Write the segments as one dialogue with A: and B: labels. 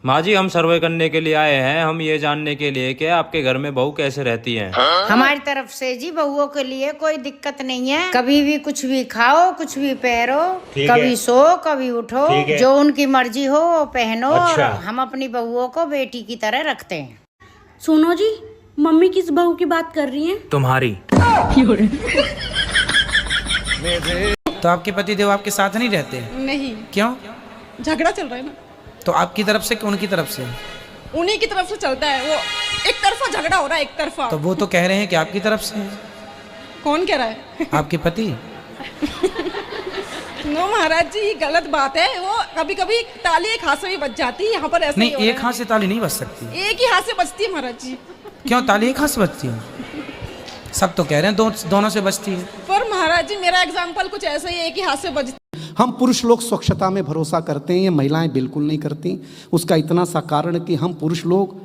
A: माँ जी, हम सर्वे करने के लिए आए हैं। हम ये जानने के लिए कि आपके घर में बहू कैसे रहती हैं।
B: हमारी तरफ से जी बहुओं के लिए कोई दिक्कत नहीं है। कभी भी कुछ भी खाओ, कुछ भी पहनो, कभी सो कभी उठो, जो उनकी मर्जी हो वो पहनो। अच्छा। और हम अपनी बहुओं को बेटी की तरह रखते हैं।
C: सुनो जी, मम्मी किस बहू की बात कर रही हैं?
A: तुम्हारी।
D: तो आपके पति देव आपके साथ नहीं रहते?
E: नहीं।
D: क्यों?
E: झगड़ा चल रहा है ना।
D: तो आपकी तरफ से कि उनकी तरफ से?
E: उन्हीं की तरफ से चलता है। वो एक तरफा झगड़ा हो रहा है, एक तरफा।
D: तो वो तो कह रहे हैं कि आपकी तरफ से।
E: कौन कह रहा है?
D: आपके पति।
E: नो महाराज जी, ये गलत बात है। वो कभी कभी ताली एक हाथ से भी बच जाती है। यहाँ पर ऐसा
D: नहीं, एक हाथ से ताली नहीं बच सकती।
E: एक ही हाथ से बचती है महाराज जी।
D: क्यों? ताली एक हाथ से बचती है? सब तो कह रहे हैं दोनों से बचती है।
E: पर महाराज जी, मेरा एग्जाम्पल कुछ ऐसा ही, एक ही हाथ से बचती।
F: हम पुरुष लोग स्वच्छता में भरोसा करते हैं, ये महिलाएं बिल्कुल नहीं करती। उसका इतना सा कारण कि हम पुरुष लोग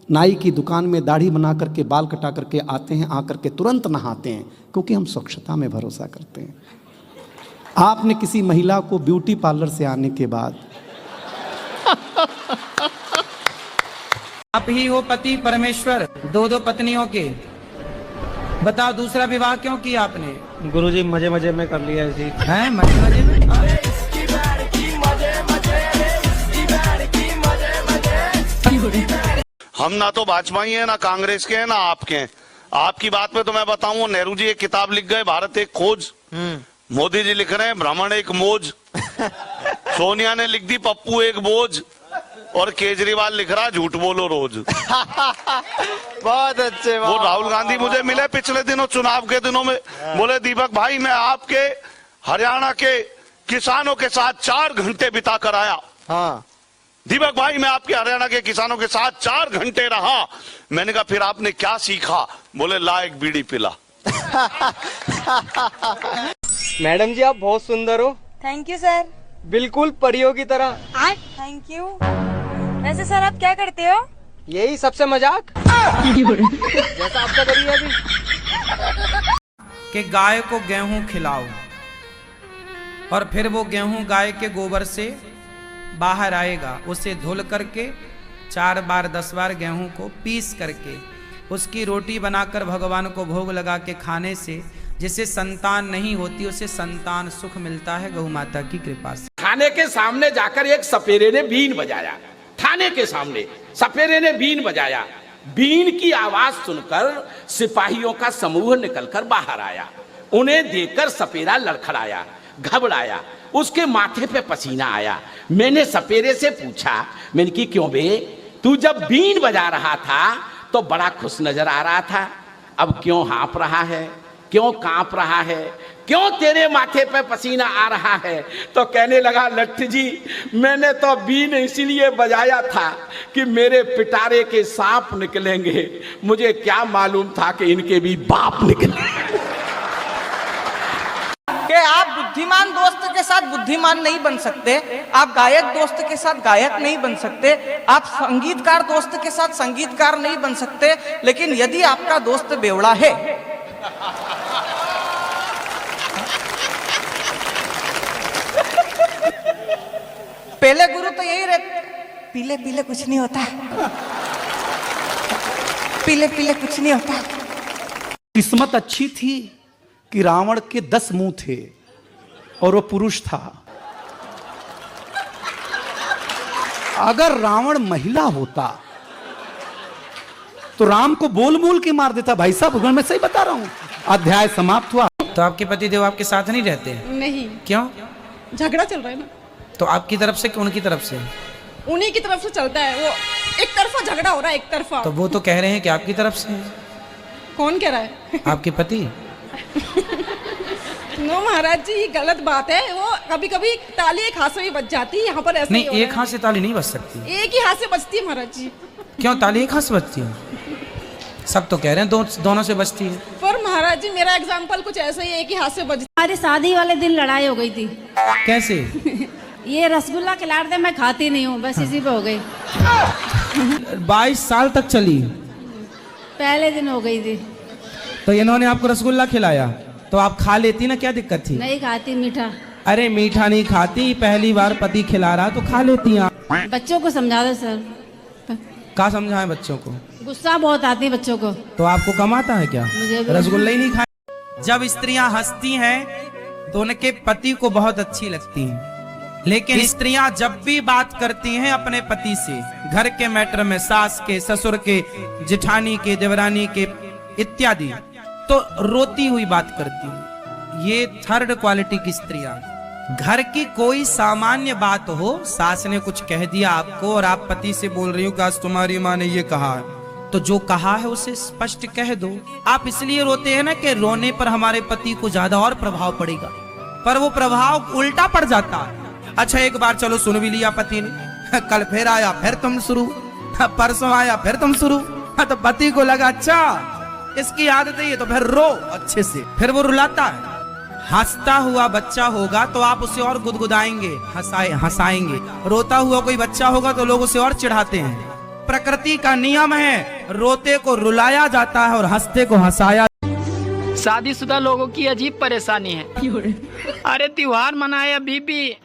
F: नाई की दुकान में दाढ़ी बना करके बाल कटा करके आते हैं, आकर के तुरंत नहाते हैं, क्योंकि हम स्वच्छता में भरोसा करते हैं। आपने किसी महिला को ब्यूटी पार्लर से आने के बाद
D: आप ही हो पति परमेश्वर, दो पत्नियों के। बताओ दूसरा विवाह क्यों किया आपने?
G: गुरुजी मजे मजे में कर लिया ऐसी।
D: हैं? मजे मजे में?
H: हम ना तो भाजपा ही है, ना कांग्रेस के हैं, ना आपके हैं। आपकी बात में तो मैं बताऊं, नेहरू जी एक किताब लिख गए, भारत एक खोज। मोदी जी लिख रहे हैं भ्रमण एक मौज। सोनिया ने लिख दी पप्पू एक बोझ। और केजरीवाल लिख रहा झूठ बोलो रोज।
G: बहुत अच्छे।
H: वो राहुल गांधी मुझे मिले पिछले दिनों, चुनाव के दिनों में। बोले दीपक भाई, मैं आपके हरियाणा के किसानों के साथ 4 घंटे बिता कर आया।
G: हाँ।
H: दीपक भाई, मैं आपके हरियाणा के किसानों के साथ 4 घंटे रहा। मैंने कहा फिर आपने क्या सीखा? बोले ला एक बीड़ी पिला।
G: मैडम जी, आप बहुत सुंदर हो।
I: Thank you sir.
G: बिल्कुल परियों की तरह।
I: Thank you. वैसे सर आप क्या करते हो?
G: यही सबसे मजाक जैसा आपका करिए अभी।
D: कि गाय को गेहूं खिलाओ और फिर वो गेहूं गाय के गोबर से बाहर आएगा। उसे धुल करके 4 बार 10 बार गेहूं को पीस करके उसकी रोटी बनाकर भगवान को भोग लगा के खाने से जिसे संतान नहीं होती उसे संतान सुख मिलता है गौ माता की कृपा से।
J: थाने के सामने जाकर एक सपेरे ने बीन बजाया। थाने के सामने सपेरे ने बीन बजाया। बीन की आवाज सुनकर सिपाहियों का समूह निकलकर बाहर आया। उन्हें देखकर सपेरा लड़खड़ाया, घबराया, उसके माथे पे पसीना आया। मैंने सपेरे से पूछा, मैंने कि क्यों बे, तू जब बीन बजा रहा था तो बड़ा खुश नजर आ रहा था, अब क्यों हाँफ रहा है, क्यों कांप रहा है, क्यों तेरे माथे पे पसीना आ रहा है? तो कहने लगा, लट्ठ जी, मैंने तो बीन इसलिए बजाया था कि मेरे पिटारे के सांप निकलेंगे, मुझे क्या मालूम था कि इनके भी बाप निकले।
K: कि आप बुद्धिमान दोस्त के साथ बुद्धिमान नहीं बन सकते, आप गायक दोस्त के साथ गायक नहीं बन सकते, आप संगीतकार दोस्त के साथ संगीतकार नहीं बन सकते, लेकिन यदि आपका दोस्त बेवड़ा है पहले गुरु तो यही रहते, पीले पीले कुछ नहीं होता, पीले पीले कुछ नहीं होता।
F: किस्मत अच्छी थी कि रावण के 10 मुंह थे और वो पुरुष था। अगर रावण महिला होता तो राम को बोल बोल के मार देता। भाई साहब मैं सही बता रहा हूं। अध्याय समाप्त हुआ।
D: तो आपके पति देव आपके साथ नहीं रहते?
E: नहीं।
D: क्यों?
E: झगड़ा चल रहा है ना।
D: तो आपकी तरफ से कि उनकी तरफ से?
E: उन्हीं की तरफ से चलता है। वो एक तरफा झगड़ा हो रहा है, एक तरफा।
D: तो वो तो कह रहे हैं कि आपकी तरफ से।
E: कौन कह रहा है?
D: आपके पति।
E: नो महाराज जी, ये गलत बात है। वो कभी कभी ताली एक हाथ से भी बच जाती है। यहाँ पर ऐसा
D: नहीं, एक हाथ से ताली नहीं बच सकती।
E: एक ही हाथ से बचती है महाराज जी।
D: क्यों? ताली एक हाथ से बचती है? सब तो कह रहे हैं दोनों से बचती है।
E: पर महाराज जी, मेरा एग्जाम्पल कुछ ऐसा ही, एक ही हाथ से बचती।
C: हमारे शादी वाले दिन लड़ाई हो गई थी।
D: कैसे?
C: ये रसगुल्ला खिला दे, मैं खाती नहीं हूँ, बस इसी पे हो गई।
D: 22 साल तक चली,
C: पहले दिन हो गई थी।
D: तो इन्होंने आपको रसगुल्ला खिलाया तो आप खा लेती ना, क्या दिक्कत थी?
C: नहीं खाती मीठा।
D: अरे मीठा नहीं खाती, पहली बार पति खिला रहा तो खा लेती आप।
C: बच्चों को समझा दो सर।
D: क्या समझाएं बच्चों को?
C: गुस्सा बहुत आती है बच्चों को।
D: तो आपको कम आता है क्या?
C: मुझे भी।
D: रसगुल्ला ही नहीं खाए। जब स्त्रियां हंसती हैं तो उनके पति को बहुत अच्छी लगती हैं, लेकिन स्त्रियां जब भी बात करती हैं अपने पति से, घर के मैटर में, सास के, ससुर के, जेठानी के, देवरानी के इत्यादि, तो रोती हुई बात करती हैं। ये थर्ड क्वालिटी की स्त्रियां। घर की कोई सामान्य बात हो, सास ने कुछ कह दिया आपको और आप पति से बोल रही हो कि आज तुम्हारी माँ ने ये कहा है, तो जो कहा है उसे स्पष्ट कह दो। आप इसलिए रोते हैं ना कि रोने पर हमारे पति को ज्यादा और प्रभाव पड़ेगा, पर वो प्रभाव उल्टा पड़ जाता है। अच्छा एक बार चलो सुन भी लिया पति ने, कल फिर आया फिर तुम शुरू, परसों आया फिर तुम शुरू, तो पति को लगा अच्छा इसकी आदत है ये, तो फिर रो अच्छे से, फिर वो रुलाता है। हंसता हुआ बच्चा होगा तो आप उसे और गुदगुदाएंगे, हंसाएंगे। रोता हुआ कोई बच्चा होगा तो लोग उसे और चिढ़ाते हैं। प्रकृति का नियम है, रोते को रुलाया जाता है और हंसते को हंसाया।
L: शादीशुदा लोगों की अजीब परेशानी है। अरे त्योहार मनाए बीबी।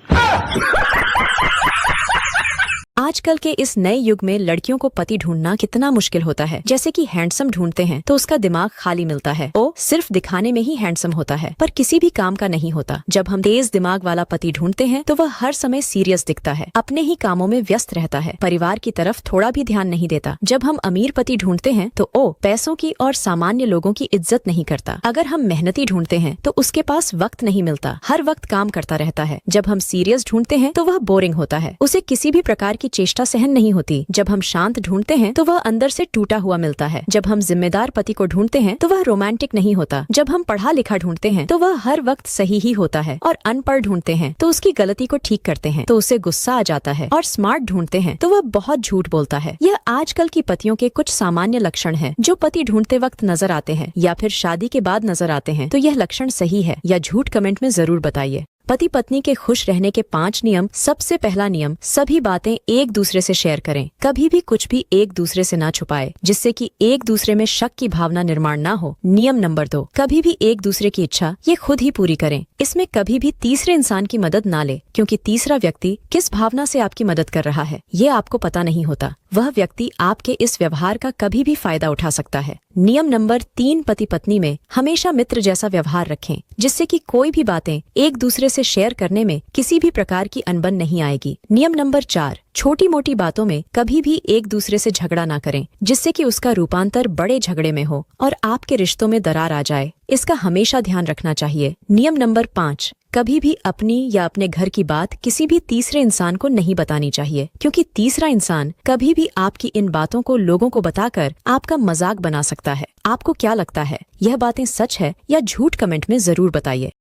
M: आजकल के इस नए युग में लड़कियों को पति ढूंढना कितना मुश्किल होता है। जैसे कि हैंडसम ढूंढते हैं तो उसका दिमाग खाली मिलता है, वो सिर्फ दिखाने में ही हैंडसम होता है पर किसी भी काम का नहीं होता। जब हम तेज दिमाग वाला पति ढूंढते हैं तो वह हर समय सीरियस दिखता है, अपने ही कामों में व्यस्त रहता है, परिवार की तरफ थोड़ा भी ध्यान नहीं देता। जब हम अमीर पति ढूंढते हैं तो वो पैसों की और सामान्य लोगों की इज्जत नहीं करता। अगर हम मेहनती ढूंढते हैं तो उसके पास वक्त नहीं मिलता, हर वक्त काम करता रहता है। जब हम सीरियस ढूंढते हैं तो वह बोरिंग होता है, उसे किसी भी प्रकार की चेष्टा सहन नहीं होती। जब हम शांत ढूंढते हैं तो वह अंदर से टूटा हुआ मिलता है। जब हम जिम्मेदार पति को ढूंढते हैं तो वह रोमांटिक नहीं होता। जब हम पढ़ा लिखा ढूंढते हैं तो वह हर वक्त सही ही होता है, और अनपढ़ ढूंढते हैं तो उसकी गलती को ठीक करते हैं तो उसे गुस्सा आ जाता है, और स्मार्ट ढूंढते हैं तो वह बहुत झूठ बोलता है। यह आजकल की पतियों के कुछ सामान्य लक्षण है जो पति ढूंढते वक्त नजर आते हैं या फिर शादी के बाद नजर आते हैं। तो यह लक्षण सही है या झूठ कमेंट में जरूर बताइए। पति पत्नी के खुश रहने के 5 नियम। सबसे पहला नियम, सभी बातें एक दूसरे से शेयर करें। कभी भी कुछ भी एक दूसरे से ना छुपाए जिससे कि एक दूसरे में शक की भावना निर्माण ना हो। नियम नंबर 2, कभी भी एक दूसरे की इच्छा ये खुद ही पूरी करें। इसमें कभी भी तीसरे इंसान की मदद ना ले, क्योंकि तीसरा व्यक्ति किस भावना से आपकी मदद कर रहा है ये आपको पता नहीं होता। वह व्यक्ति आपके इस व्यवहार का कभी भी फायदा उठा सकता है। नियम नंबर 3, पति पत्नी में हमेशा मित्र जैसा व्यवहार रखें, जिससे कि कोई भी बातें एक दूसरे से शेयर करने में किसी भी प्रकार की अनबन नहीं आएगी। नियम नंबर 4, छोटी मोटी बातों में कभी भी एक दूसरे से झगड़ा ना करें, जिससे कि उसका रूपांतर बड़े झगड़े में हो और आपके रिश्तों में दरार आ जाए। इसका हमेशा ध्यान रखना चाहिए। नियम नंबर 5, कभी भी अपनी या अपने घर की बात किसी भी तीसरे इंसान को नहीं बतानी चाहिए, क्योंकि तीसरा इंसान कभी भी आपकी इन बातों को लोगों को बताकर आपका मजाक बना सकता है। आपको क्या लगता है, यह बातें सच है या झूठ? कमेंट में जरूर बताइए।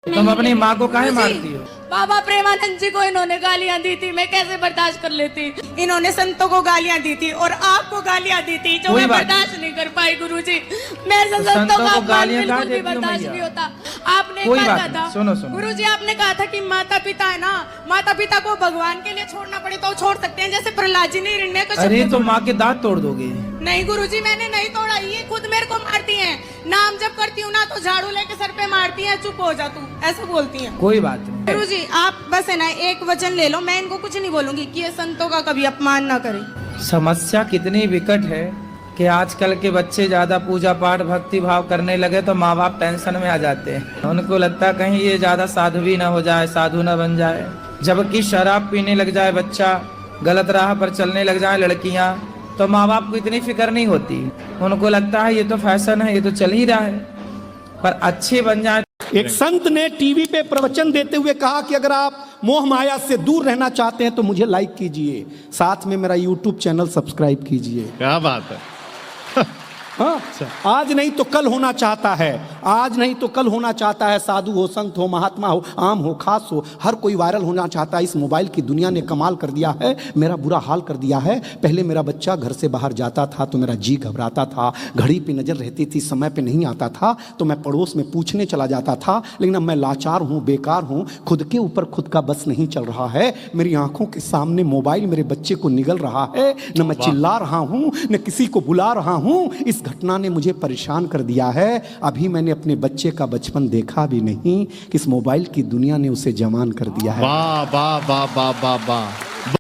D: तुम अपनी माँ को काहे मारती हो?
C: बाबा प्रेमानंद जी को इन्होंने गालियां दी थी, मैं कैसे बर्दाश्त कर लेती। इन्होंने संतों को गालियां दी थी और आपको गालियां दी थी, जो मैं बर्दाश्त नहीं कर पाई गुरुजी। मेरे से संतों को गालियां बिल्कुल भी बर्दाश्त नहीं होता। आपने कहा था,
D: सुनो
C: गुरुजी आपने कहा था कि माता पिता है ना, माता पिता को भगवान के लिए छोड़ना पड़े तो छोड़ सकते हैं, जैसे प्रहलाद जी ने हिरण्यकश्यप।
D: अरे तो माँ के दांत तोड़ दोगे?
C: नहीं गुरुजी मैंने नहीं तोड़ा, ये खुद मेरे को मारती हैं। नाम जब करती हूँ ना तो झाड़ू लेके सर पे मारती हैं, चुप हो जा तू, ऐसा बोलती हैं।
D: कोई बात नहीं
C: गुरुजी, आप बस है ना एक वचन ले लो, मैं इनको कुछ नहीं बोलूंगी कि ये संतों का कभी अपमान ना करें।
D: समस्या कितनी विकट है कि आजकल के बच्चे ज्यादा पूजा पाठ भक्ति भाव करने लगे तो माँ बाप टेंशन में आ जाते हैं। उनको लगता है कहीं ये ज्यादा साधु भी ना हो जाए, साधु ना बन जाए। जबकि शराब पीने लग जाए बच्चा, गलत राह पर चलने लग जाए लड़कियां, तो माँ बाप को इतनी फिक्र नहीं होती। उनको लगता है ये तो फैशन है, ये तो चल ही रहा है। पर अच्छे बन जाए
F: एक संत ने टीवी पे प्रवचन देते हुए कहा कि अगर आप मोह माया से दूर रहना चाहते हैं तो मुझे लाइक कीजिए, साथ में मेरा यूट्यूब चैनल सब्सक्राइब कीजिए।
N: क्या बात है।
F: हाँ, आज नहीं तो कल होना चाहता है, आज नहीं तो कल होना चाहता है। साधु हो, संत हो, महात्मा हो, आम हो, खास हो, हर कोई वायरल होना चाहता है। इस मोबाइल की दुनिया ने कमाल कर दिया है, मेरा बुरा हाल कर दिया है। पहले मेरा बच्चा घर से बाहर जाता था तो मेरा जी घबराता था, घड़ी पे नज़र रहती थी, समय पे नहीं आता था तो मैं पड़ोस में पूछने चला जाता था। लेकिन अब मैं लाचार हूँ, बेकार हूँ, खुद के ऊपर खुद का बस नहीं चल रहा है। मेरी आंखों के सामने मोबाइल मेरे बच्चे को निगल रहा है, न मैं चिल्ला रहा हूँ न किसी को बुला रहा हूँ। इस घटना ने मुझे परेशान कर दिया है। अभी मैंने अपने बच्चे का बचपन देखा भी नहीं, इस मोबाइल की दुनिया ने उसे जवान कर दिया है।
N: वाह वाह वाह वाह वाह वाह।